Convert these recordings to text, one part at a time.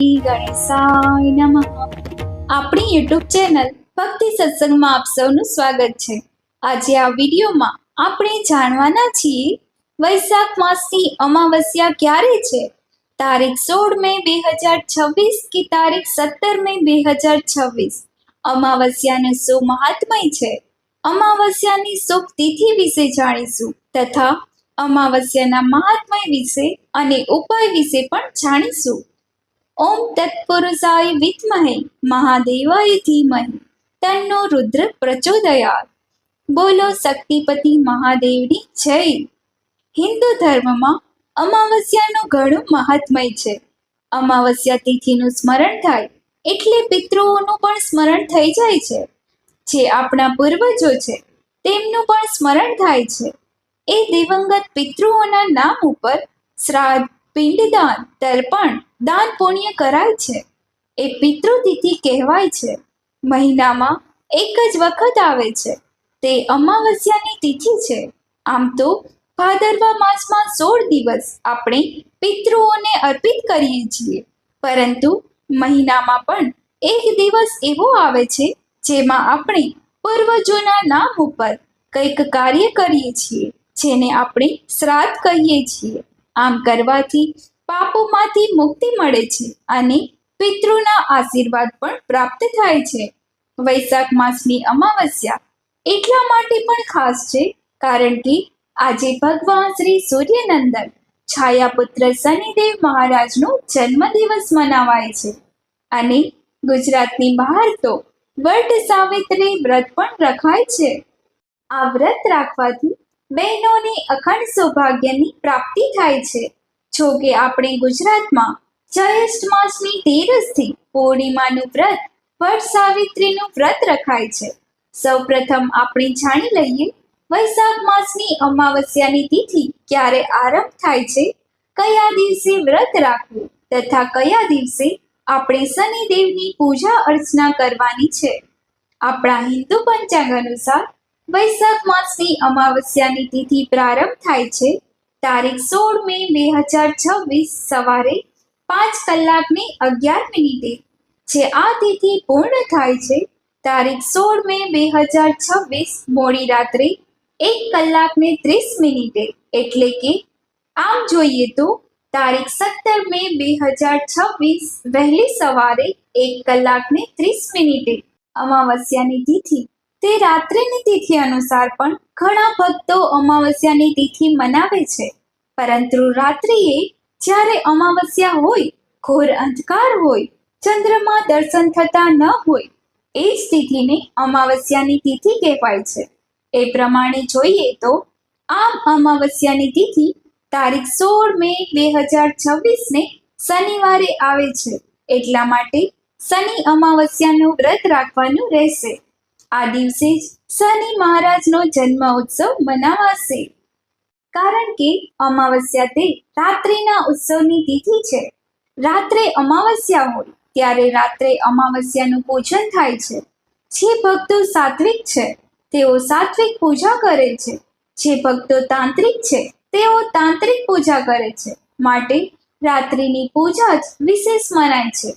શ્રી ગણેશાય નમઃ. આપણી YouTube channel ભક્તિ સત્સંગમાં આપ સૌનું સ્વાગત છે. આજે આ વિડીયોમાં આપણે જાણવાના છીએ વૈશાખ માસની અમાવસ્યા ક્યારે છે, તારીખ 16 મે 2026 કે તારીખ 17 મે 2026. અમાવસ્યાનું શું મહાત્મય છે, અમાવસ્યાની શુભ તિથિ વિશે જાણીશું તથા અમાવસ્યાના મહાત્મય વિશે અને ઉપાય વિશે પણ જાણીશું. ઓમ તત્પુરુષાય વિદ્મહે મહાદેવાય ધીમહિ તન્નો રુદ્ર પ્રચોદયાત. બોલો શક્તિપતિ મહાદેવની જય. હિન્દુ ધર્મમાં અમાવસ્યાનું ઘણું મહાત્મય છે. અમાવસ્યા તિથિનું સ્મરણ થાય એટલે પિતૃઓનું પણ સ્મરણ થઈ જાય છે. જે આપણા પૂર્વજો છે તેમનું પણ સ્મરણ થાય છે. એ દિવંગત પિતૃઓના નામ ઉપર શ્રાદ્ધ, પિંડદાન, તર્પણ, દાન પુણ્ય કરાય છે. એ પિતૃતિથિ કહેવાય છે. મહિનામાં એક જ વખત આવે છે, તે અમાવસ્યાની તિથિ છે. આમ તો ભાદરવા માસમાં 16 દિવસ આપણે પિતૃઓને અર્પિત કરીએ છીએ, પરંતુ મહિનામાં પણ એક દિવસ એવો આવે છે જેમાં આપણે પૂર્વજોના નામ ઉપર કંઈક કાર્ય કરીએ છીએ, જેને આપણે શ્રાદ્ધ કહીએ છીએ. આમ કરવાથી પાપોમાંથી મુક્તિ મળે છે અને પિતૃના આશીર્વાદ પણ પ્રાપ્ત થાય છે. વૈશાખ માસની અમાવસ્યા એટલા માટે પણ ખાસ છે કારણ કે આજે ભગવાન શ્રી સૂર્યનંદન છાયાપુત્ર શનિદેવ મહારાજનો જન્મદિવસ મનાવાય છે. અને ગુજરાતની બહાર તો વટ સાવિત્રી વ્રત પણ રખાય છે. આ વ્રત રાખવાથી બહેનોને અખંડ સૌભાગ્યની પ્રાપ્તિ થાય છે. જો કે આપણે ગુજરાતમાં જ્યેષ્ઠ માસની તેરસથી પૂર્ણિમાનું વ્રત વટ સાવિત્રીનું વ્રત રખાય છે. સૌપ્રથમ આપણે જાણી લઈએ વૈશાખ માસની અમાવસ્યાની તિથિ ક્યારે આરંભ થાય છે, કયા દિવસે વ્રત રાખવું તથા કયા દિવસે આપણે શનિદેવની પૂજા અર્ચના કરવાની છે. આપણા હિન્દુ પંચાંગ અનુસાર વૈશાખ માસની અમાવસ્યાની તિથિ પ્રારંભ થાય છે તારીખ 16 મે 2026 સવારે 5:11 જે આ તિથિ પૂર્ણ થાય છે તારીખ 16 મે 2026 મોડી રાત્રે 1:30 એટલે કે આમ જોઈએ તો તારીખ 17 મે 2026 વહેલી સવારે 1:30 અમાવસ્યાની તિથિ તે રાત્રિની તિથિ અનુસાર પણ ઘણા ભક્તો અમાવસ્યાની તિથિ મનાવે છે, પરંતુ રાત્રિએ જ્યારે અમાવસ્યા હોય, ઘોર અંધકાર હોય, ચંદ્રમાં દર્શન થતા ન હોય, એ જ તિથિને અમાવસ્યાની તિથિ કહેવાય છે. એ પ્રમાણે જોઈએ તો આમ અમાવસ્યાની તિથિ તારીખ 16 મે 2026 ને શનિવારે આવે છે, એટલા માટે શનિ અમાવસ્યાનું વ્રત રાખવાનું રહેશે. આ દિવસે જ શનિ મહારાજનો જન્મ ઉત્સવ મનાવાશે. કારણ કે અમાવસ્યા તે રાત્રિના ઉત્સવની તિથિ છે. રાત્રે અમાવસ્યા હોય ત્યારે રાત્રે અમાવસ્યાનું પૂજન થાય છે. જે ભક્તો સાત્વિક છે તેઓ સાત્વિક પૂજા કરે છે, જે ભક્તો તાંત્રિક છે તેઓ તાંત્રિક પૂજા કરે છે. માટે રાત્રિની પૂજા જ વિશેષ મનાય છે.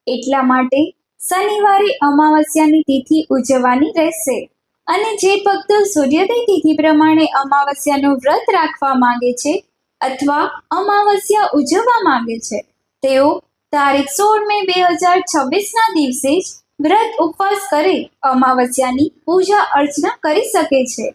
એટલા માટે શનિવારે અમાવસ્યાની તિથિ ઉજવવાની રહેશે. અને જે ભક્તો સૂર્યોદય તિથિ પ્રમાણે અમાવસ્યાનું વ્રત રાખવા માંગે છે અથવા અમાવસ્યા ઉજવવા માંગે છે, તેઓ તારીખ 16 મે 2026 દિવસે જ વ્રત ઉપવાસ કરી અમાવસ્યાની પૂજા અર્ચના કરી શકે છે.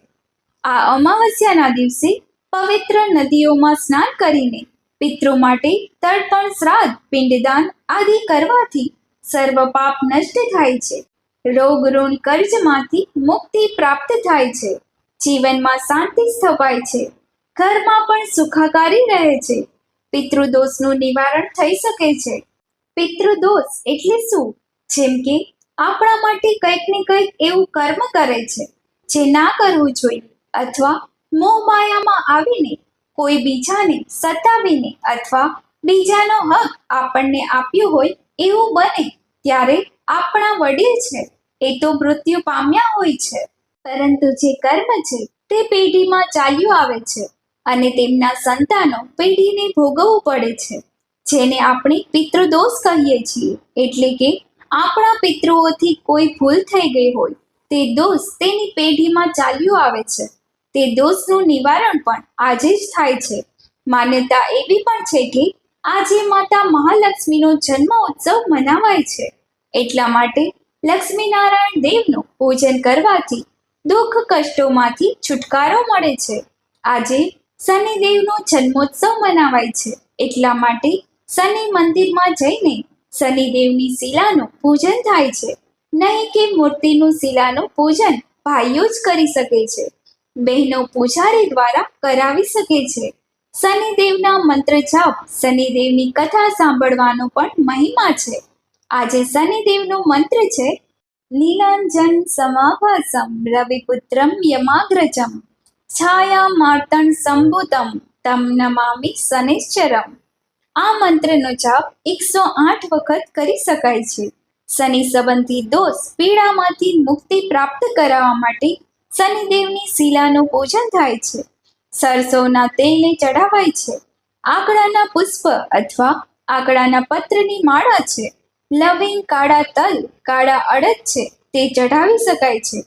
આ અમાવસ્યાના દિવસે પવિત્ર નદીઓમાં સ્નાન કરીને પિતૃ માટે તર્પણ, શ્રાદ્ધ, પિંડદાન આદિ કરવાથી સર્વ પાપ નષ્ટ થાય છે. રોગ ઋણ કર્જમાંથી મુક્તિ પ્રાપ્ત થાય છે. જીવનમાં શાંતિ સ્થપાય છે. ઘરમાં પણ સુખાકારી રહે છે. પિતૃદોષનું નિવારણ થઈ શકે છે. પિતૃદોષ એટલે શું? જેમ કે આપણા માટે કંઈક ને કંઈક એવું કર્મ કરે છે જે ના કરવું જોઈએ, અથવા મોહ માયામાં આવીને કોઈ બીજાને સતાવીને અથવા બીજાનો હક આપણને આપ્યો હોય એવું બને ત્યારે આપણા વડીલ છે એ તો મૃત્યુ પામ્યા હોય છે, પરંતુ જે કર્મ છે તે પેઢીમાં ચાલ્યું આવે છે અને તેમના સંતાનો પેઢીને ભોગવવું પડે છે. જેને આપણે પિતૃદોષ કહીએ છીએ, એટલે કે આપણા પિતૃઓથી કોઈ ભૂલ થઈ ગઈ હોય, તે દોષ તેની પેઢીમાં ચાલ્યું આવે છે. તે દોષનું નિવારણ પણ આજે જ થાય છે. માન્યતા એવી પણ છે કે આજે માતા મહાલક્ષ્મીનો જન્મ ઉત્સવ મનાવાય છે. એટલા માટે લક્ષ્મીનારાયણ દેવનું પૂજન કરવાથી દુઃખ કષ્ટોમાંથી છુટકારો મળે છે. આજે શનિદેવનો જન્મોત્સવ મનાવાય છે. એટલા માટે શનિ મંદિરમાં જઈને શનિદેવની શિલાનું પૂજન થાય છે, નહીં કે મૂર્તિનું શિલાનું પૂજન ભાઈઓ જ કરી શકે છે. બહેનો પૂજારી દ્વારા કરાવી શકે છે. શનિદેવના મંત્ર જાપ, શનિદેવની કથા સાંભળવાનો પણ મહિમા છે. આજે શનિદેવનો મંત્ર છે: નીલાંજન સમાભાસમ રવિપુત્રમ યમાગ્રજમ છાયા માર્તણ સંભુતમ તમ નમામિ શનિશ્ચરમ. આ મંત્રનો જાપ 108 વખત કરી શકાય છે. શનિ સંબંધી દોષ પીડામાંથી મુક્તિ પ્રાપ્ત કરાવવા માટે શનિદેવની શિલાનું પૂજન થાય છે. સરસોના તેલને ચઢાવાય છે. આકડાના પુષ્પ અથવા આકડાના પત્રની માળા છે. લવિંગ, કાળા તલ, કાળા અડદ છે તે ચઢાવી શકાય છે.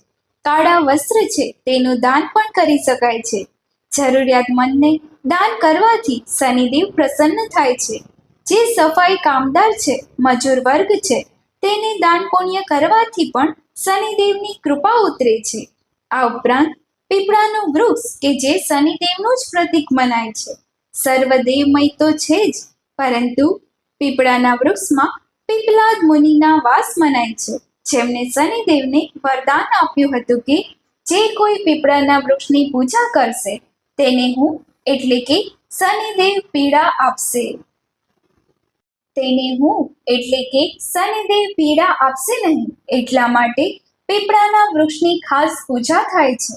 કાળા વસ્ત્ર છે તેનું દાન પણ કરી શકાય છે. જરૂરિયાતમંદને દાન કરવાથી શનિદેવ પ્રસન્ન થાય છે. જે સફાઈ કામદાર છે, મજૂર વર્ગ છે, તેને દાન પુણ્ય કરવાથી પણ શનિદેવની કૃપા ઉતરે છે. આ ઉપરાંત પીપળાનું વૃક્ષ કે જે શનિદેવનું જ પ્રતીક મનાય છે. સર્વદેવમય તો છે જ, પરંતુ પીપળાના વૃક્ષમાં પીપલાદ મુનિના વાસ મનાય છે, જેમને શનિદેવને વરદાન આપ્યું હતું કે જે કોઈ પીપળાના વૃક્ષની પૂજા કરશે તેને હું એટલે કે શનિદેવ પીડા આપશે. નહીં. એટલા માટે પીપળાના વૃક્ષની ખાસ પૂજા થાય છે.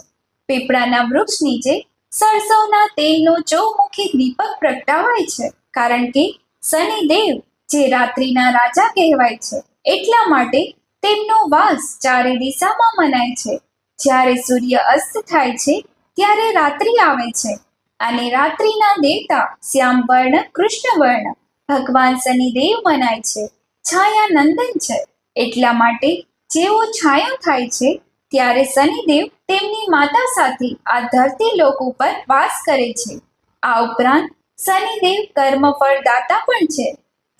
પીપળાના વૃક્ષ નીચે સરસવના તેલનો ચોમુખી દીપક પ્રગટાવાય છે, કારણ કે શનિદેવ જે રાત્રિના રાજા કહેવાય છે, એટલા માટે તેમનો વાસ ચારે દિશામાં મનાય છે. જ્યારે સૂર્ય અસ્ત થાય છે ત્યારે રાત્રિ આવે છે, અને રાત્રિના દેવતા શ્યામ વર્ણ કૃષ્ણ વર્ણ ભગવાન શનિદેવ મનાય છે. છાયા નંદન છે, એટલા માટે જેવો છાયો થાય છે ત્યારે શનિદેવ તેમની માતા સાથે આ ધરતી લોક ઉપર વાસ કરે છે. આ ઉપરાંત શનિદેવ કર્મફળ દાતા પણ છે.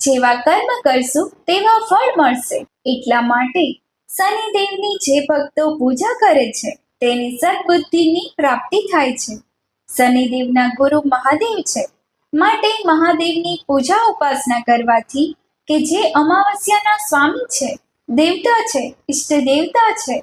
જેવા કર્મ કરશું તેવા ફળ મળશે. એટલા માટે શનિદેવની જે ભક્તો પૂજા કરે છે તેને સદબુદ્ધિની પ્રાપ્તિ થાય છે. શનિદેવના ગુરુ મહાદેવ છે, માટે મહાદેવની પૂજા ઉપાસના કરવાથી, કે જે અમાવસ્યાના સ્વામી છે, દેવતા છે, ઈષ્ટ દેવતા છે,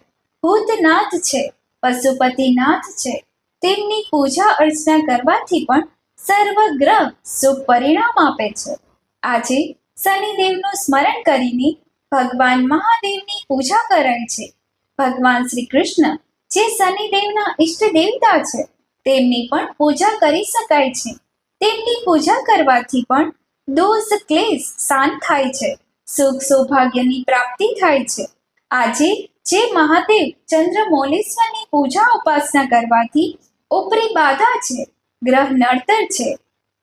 ભૂતનાથ છે, પશુપતિનાથ છે, તેમની પૂજા અર્ચના કરવાથી પણ સર્વગ્રહ શુભ પરિણામ આપે છે. આજે શનિદેવનું સ્મરણ કરીને ભગવાન મહાદેવની પૂજા કરાય છે. ભગવાન શ્રી કૃષ્ણ જે શનિદેવના ઈષ્ટ દેવતા છે, તેમની પણ પૂજા કરી શકાય છે. તેમની પૂજા કરવાથી પણ દોષ ક્લેશ શાંત થાય છે, સુખ સૌભાગ્યની પ્રાપ્તિ થાય છે. આજે જે મહાદેવ ચંદ્રમૌલેશ્વરની પૂજા ઉપાસના કરવાથી ઉપરી બાધા છે, ગ્રહ નડતર છે,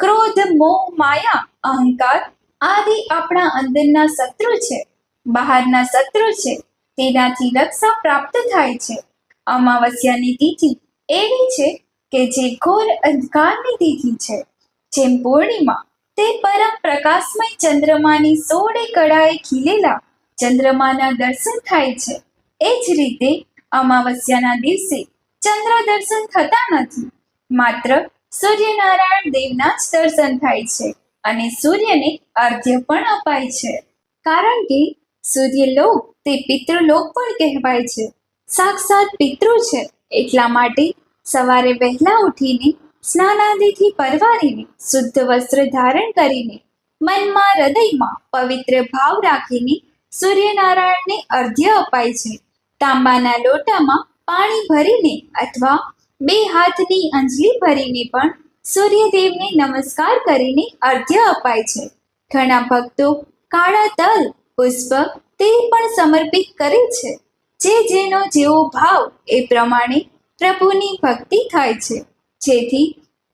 ક્રોધ, મોહ, માયા, અહંકાર આદિ આપણા અંદરના શત્રુ છે, બહારના શત્રુ છે, તેનાથી રક્ષા પ્રાપ્ત થાય છે. અમાવસ્યાની તિથિ એવી છે કે જે ઘોર અંધકારની તિથિ છે. જેમ પૂર્ણિમા તે પરમ પ્રકાશમય ચંદ્રમાની 16 કળાએ ખીલેલા ચંદ્રમાના દર્શન થાય છે, એ જ રીતે અમાવસ્યાના દિવસે ચંદ્ર દર્શન થતા નથી, માત્ર સૂર્યનારાયણ દેવના જ દર્શન થાય છે, અને સૂર્યને અર્ઘ્ય પણ અપાય છે. કારણ કે સૂર્યલોક તે પિતૃલોક પણ કહેવાય છે, સાક્ષાત પિતૃ છે. એટલા માટે સવારે વહેલા ઉઠીને સ્નાનાદિથી પરવારીને શુદ્ધ વસ્ત્ર ધારણ કરીને મનમાં હૃદયમાં પવિત્ર ભાવ રાખીને સૂર્યનારાયણને અર્ઘ્ય અપાય છે. તાંબાના લોટામાં પાણી ભરીને અથવા 2 હાથની અંજલિ ભરીને પણ સૂર્યદેવને નમસ્કાર કરીને અર્ઘ્ય અપાય છે. ઘણા ભક્તો કાળા તલ, પુષ્પ તે પણ સમર્પિત કરે છે. જેનો જેવો ભાવ એ પ્રમાણે પ્રભુની ભક્તિ થાય છે, જેથી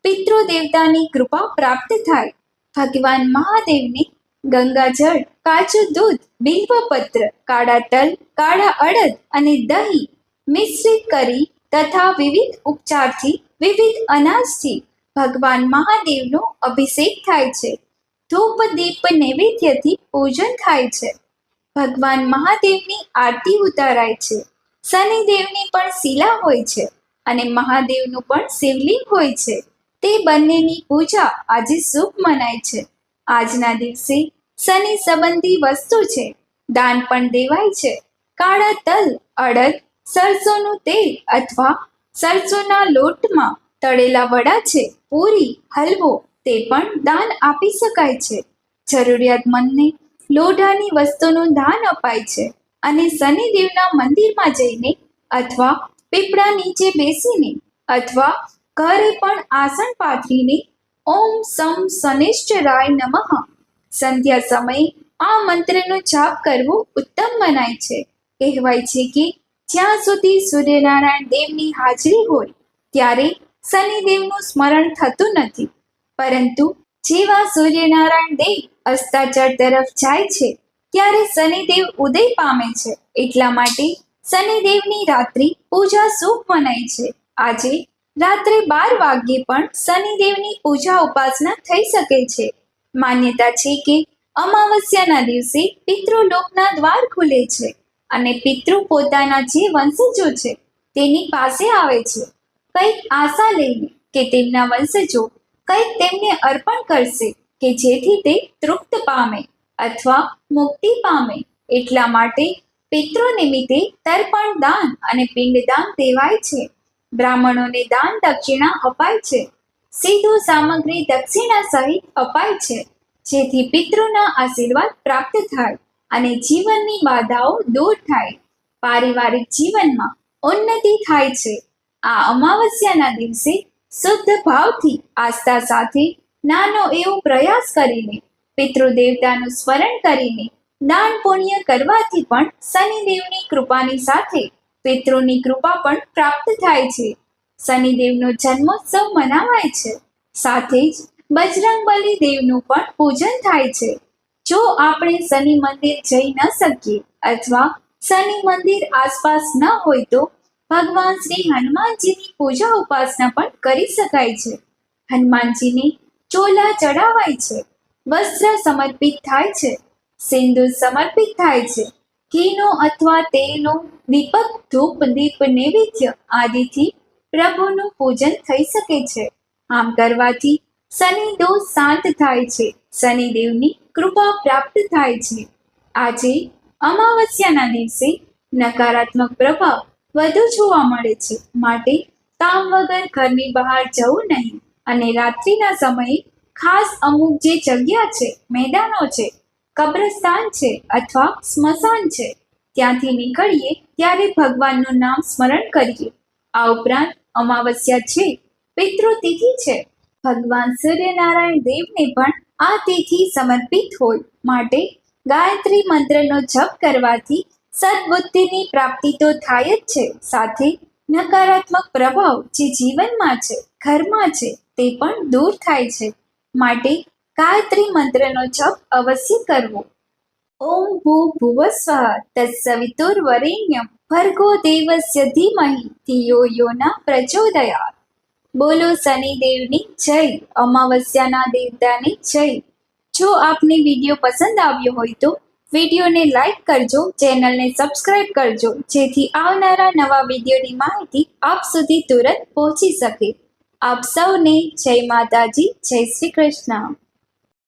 પિતૃ દેવતાની કૃપા પ્રાપ્ત થાય. ભગવાન મહાદેવને ગંગાજળ, કાચું દૂધ, બિલ્વપત્ર, કાળા તલ, કાળા અડદ અને દહીં મિશ્રિત કરી તથા વિવિધ ઉપચારથી વિવિધ અનાજથી ભગવાન મહાદેવનો અભિષેક થાય છે. ધૂપ દીપ નૈવેદ્યથી પૂજન થાય છે. ભગવાન મહાદેવની આરતી ઉતારાય છે. શનિદેવની પણ શિલા હોય છે અને મહાદેવનું પણ શિવલિંગ હોય છે. તે બંનેની પૂજા આજે શુભ મનાય છે. આજના દિવસે શનિ સંબંધી વસ્તુ છે દાન પણ દેવાય છે. કાળા તલ, અડદ, સરસોનું તેલ અથવા સરસોના લોટમાં તળેલા વડા છે, પૂરી, હલવો તે પણ દાન આપી શકાય છે. જરૂરિયાતમંદને લોઢાની વસ્તુનું દાન અપાય છે અને શનિદેવના મંદિરમાં જઈને અથવા પીપળા નીચે બેસીને અથવા ઘરે પણ આસન પાથરીને ઓમ સમ શનિશ્ચરાય નમઃ સંધ્યા સમયે આ મંત્રનો જાપ કરવો ઉત્તમ મનાય છે. કહેવાય છે કે જ્યાં સુધી સૂર્યનારાયણ દેવની હાજરી હોય ત્યારે શનિદેવનું સ્મરણ થતું નથી, પરંતુ જેવા સૂર્યનારાયણ દેવ અસ્તાચળ તરફ જાય છે ત્યારે શનિદેવ ઉદય પામે છે. એટલા માટે શનિદેવની રાત્રિ પૂજા શુભ મનાય છે. આજે રાત્રે 12 વાગ્યે પણ શનિદેવની પૂજા ઉપાસના થઈ શકે છે. માન્યતા છે કે અમાવસ્યાના દિવસે પિતૃલોકના દ્વાર ખુલે છે અને પિતૃ પોતાના જે વંશજો છે તેની પાસે આવે છે, કંઈક આશા લઈને કે તેમના વંશજો કંઈક તેમને અર્પણ કરશે કે જેથી તે તૃપ્ત પામે અથવા મુક્તિ પામે. એટલા માટે પિતૃ નિમિત્તે તર્પણ દાન અને પિંડદાન દેવાય છે. બ્રાહ્મણોને દાન દક્ષિણા અપાય છે. સીધું સામગ્રી દક્ષિણા સહિત અપાય છે, જેથી પિતૃના આશીર્વાદ પ્રાપ્ત થાય અને જીવનની બાધાઓ દૂર થાય. પારિવારિક જીવનમાં ઉન્નતિ થાય છે. આ અમાવસ્યાના દિવસે શુદ્ધ ભાવથી આસ્થા સાથે નાનો એવો પ્રયાસ કરીને પિતૃદેવતાનું સ્મરણ કરીને દાન પુણ્ય કરવાથી પણ શનિદેવની કૃપાની સાથે પિતૃની કૃપા પણ પ્રાપ્ત થાય છે. શનિદેવનો જન્મોત્સવ મનાવાય છે. સાથે જ બજરંગબલી દેવનું પણ પૂજન થાય છે. જો આપણે શનિ મંદિર જઈ ન શકીએ અથવા શનિ મંદિર આસપાસ ન હોય તો ભગવાન શ્રી હનુમાનજીની પૂજા ઉપાસના પણ કરી શકાય છે. હનુમાનજીને ચોલા ચડાવાય છે, વસ્ત્ર સમર્પિત થાય છે, સિંદૂર સમર્પિત થાય છે. ઘીનો અથવા તેલનો દીપક, ધૂપ, દીપ નૈવેદ્ય આદિથી પ્રભુનું પૂજન થઈ શકે છે. આમ કરવાથી શનિ દોષ શાંત થાય છે, શનિદેવની કૃપા પ્રાપ્ત થાય છે. આજે અમાવસ્યાના દિવસે નકારાત્મક પ્રભાવ વધુ જોવા મળે છે, માટે કામ વગર ઘરની બહાર જવું નહીં અને રાત્રિના સમયે ખાસ અમુક જે જગ્યા છે, મેદાનો છે, કબ્રસ્તાન છે અથવા સ્મશાન છે ત્યાંથી નીકળીએ ત્યારે ભગવાનનું નામ સ્મરણ કરીએ. આ ઉપરાંત અમાવસ્યા છે, પિતૃતિથિ છે. ભગવાન સૂર્યનારાયણ દેવને પણ આ તિથિ સમર્પિત હોય, માટે ગાયત્રી મંત્રનો જપ કરવાથી સદબુદ્ધિની પ્રાપ્તિ તો થાય જ છે, સાથે નકારાત્મક પ્રભાવ જે જીવનમાં છે, ઘરમાં છે તે પણ દૂર થાય છે. માટે ગાયત્રી મંત્રનો જપ અવશ્ય કરવો. ઓમ ભૂર્ભુવસ્વઃ તત્સવિતુર્વરેણ્યં ભર્ગો દેવસ્ય ધીમહિ ધિયો યો ન પ્રચોદયાત. બોલો શનિદેવની જય, અમાવસ્યાના દેવતાની જય. જો આપને વિડીયો પસંદ આવ્યો હોય તો વિડીયોને લાઈક કરજો, ચેનલને સબસ્ક્રાઈબ કરજો, જેથી આવનારા નવા વિડીયોની માહિતી આપ સુધી તુરંત પહોંચી શકે. આપ સૌને જય માતાજી, જય શ્રી કૃષ્ણ.